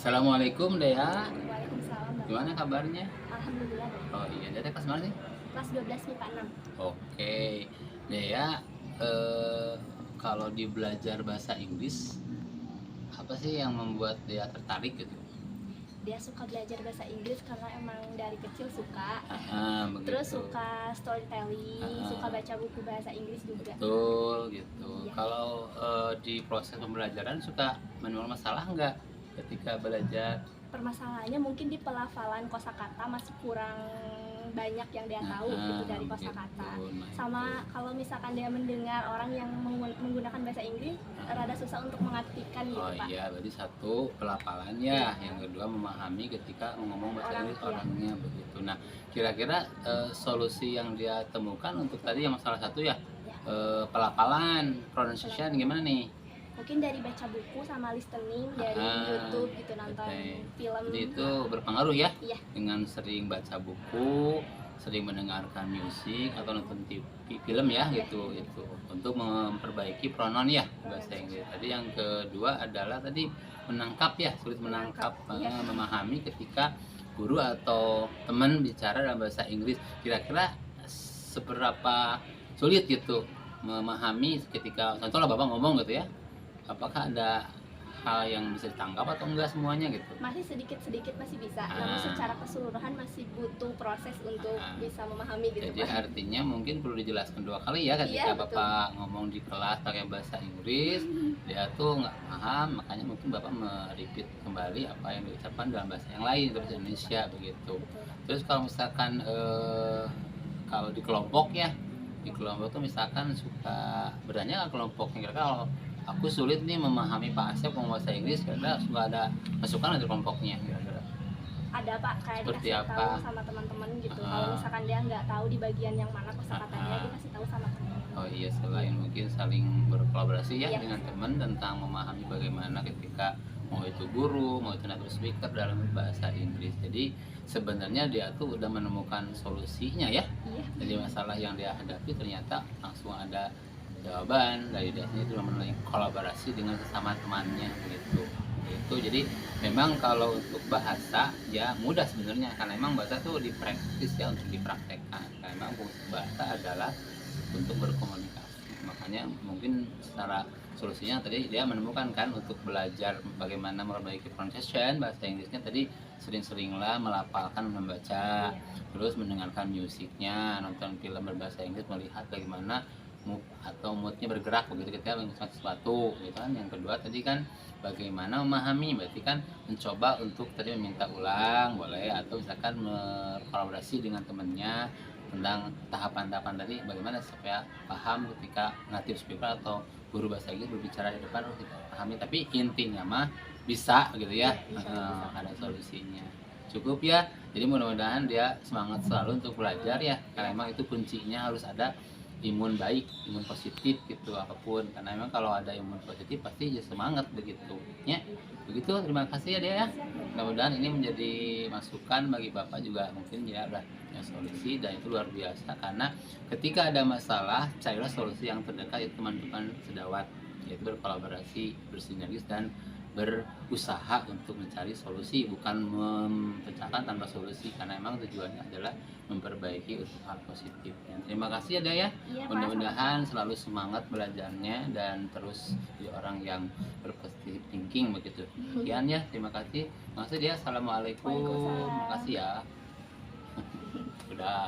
Assalamualaikum Dea, Waalaikumsalam, Bapak. gimana kabarnya? Alhamdulillah, baik. Oh iya, Dea kelas mana sih? Kelas 12 MIPA 6. Oke, Dea, kalau di belajar bahasa Inggris, apa sih yang membuat Dea tertarik gitu? Dia suka belajar bahasa Inggris karena emang dari kecil suka. Begitu. Terus suka storytelling, Ah, suka baca buku bahasa Inggris juga. betul gitu. Iya. Kalau di proses pembelajaran suka menemukan masalah nggak ketika belajar? Permasalahannya mungkin di pelafalan kosakata masih kurang banyak yang dia tahu gitu dari kosakata. Gitu. Sama kalau misalkan dia mendengar orang yang menggunakan bahasa Inggris, rada susah untuk mengartikan gitu, Oh Pak. iya, berarti satu pelafalan ya, yang kedua memahami ketika ngomong bahasa Inggris Iya. orangnya begitu. Nah, kira-kira solusi yang dia temukan untuk tadi yang salah satu ya, Ya. Pelafalan, pronunciation gimana nih? Mungkin dari baca buku sama listening dari YouTube gitu, nonton film. Jadi itu berpengaruh ya, Iya. dengan sering baca buku, sering mendengarkan musik atau nonton TV, film ya Iya. gitu itu untuk memperbaiki pronon ya bahasa Inggris. Tadi yang kedua adalah tadi menangkap ya, sulit menangkap, Iya. memahami ketika guru atau teman bicara dalam bahasa Inggris. Kira-kira seberapa sulit gitu memahami ketika contohnya Bapak ngomong gitu ya, apakah ada hal yang bisa ditangkap atau enggak semuanya gitu? Masih sedikit-sedikit masih bisa, namun secara keseluruhan masih butuh proses untuk bisa memahami gitu, Jadi Pak. artinya mungkin perlu dijelaskan dua kali ya ketika Iya, betul. Bapak ngomong di kelas pakai bahasa Inggris, dia tuh nggak paham, makanya mungkin Bapak merepeat kembali apa yang diucapkan dalam bahasa yang lain, bahasa Indonesia begitu. Betul. Terus kalau misalkan kalau di kelompok ya, di kelompok tuh misalkan suka bertanya ke kelompoknya, kira-kira kalau aku sulit nih memahami Pak Asep ngomong bahasa Inggris, kira-kira suka ada masukan dari kelompoknya kira-kira? Ada, Pak, kayak Seperti dikasih apa? tahu sama teman-teman gitu. Kalau misalkan dia nggak tahu di bagian yang mana kosakatanya, dia kasih tahu sama teman. Oh iya, selain mungkin saling berkolaborasi ya Iya. dengan teman tentang memahami bagaimana ketika mau itu guru, mau itu native speaker dalam bahasa Inggris. Jadi sebenarnya dia tuh udah menemukan solusinya ya. Iya. Jadi masalah yang dia hadapi ternyata langsung ada jawaban dari dia sendiri, itu melalui kolaborasi dengan sesama temannya gitu. Itu jadi memang kalau untuk bahasa ya mudah sebenarnya, karena memang bahasa tuh dipraktis ya, untuk dipraktekkan. Karena memang fungsi bahasa adalah untuk berkomunikasi. Makanya mungkin secara solusinya tadi dia menemukan kan untuk belajar bagaimana memperbaiki pronunciation bahasa Inggrisnya, tadi sering-seringlah melafalkan, membaca, terus mendengarkan musiknya, nonton film berbahasa Inggris, melihat bagaimana mood atau moodnya bergerak begitu ketika mengucapkan sesuatu gitu kan. Yang kedua tadi kan bagaimana memahami, berarti kan mencoba untuk tadi meminta ulang boleh, atau misalkan berkolaborasi dengan temannya tentang tahapan-tahapan tadi bagaimana supaya paham ketika native speaker atau guru bahasa Inggris berbicara di depan harus dipahami, tapi intinya mah bisa gitu ya. Bisa. Ada solusinya cukup ya. Jadi mudah-mudahan dia semangat selalu untuk belajar ya, karena memang itu kuncinya harus ada imun baik, imun positif gitu apapun, karena memang kalau ada imun positif pasti ya semangat begitu ya. Begitu, terima kasih ya dia ya. Mudah-mudahan ini menjadi masukan bagi Bapak juga, mungkin ya udah punya solusi, dan itu luar biasa karena ketika ada masalah carilah solusi yang terdekat, itu teman-teman sedawat, yaitu berkolaborasi, bersinergis, dan berusaha untuk mencari solusi, bukan memecahkan tanpa solusi, karena memang tujuannya adalah memperbaiki untuk hal positif. Terima kasih ya Daya. Iya, Pak, Mudah-mudahan selalu semangat belajarnya dan terus jadi orang yang berpositif thinking begitu. Sekian ya, terima kasih. Makasih dia. Assalamualaikum. Waalaikumsalam. Makasih ya. Udah.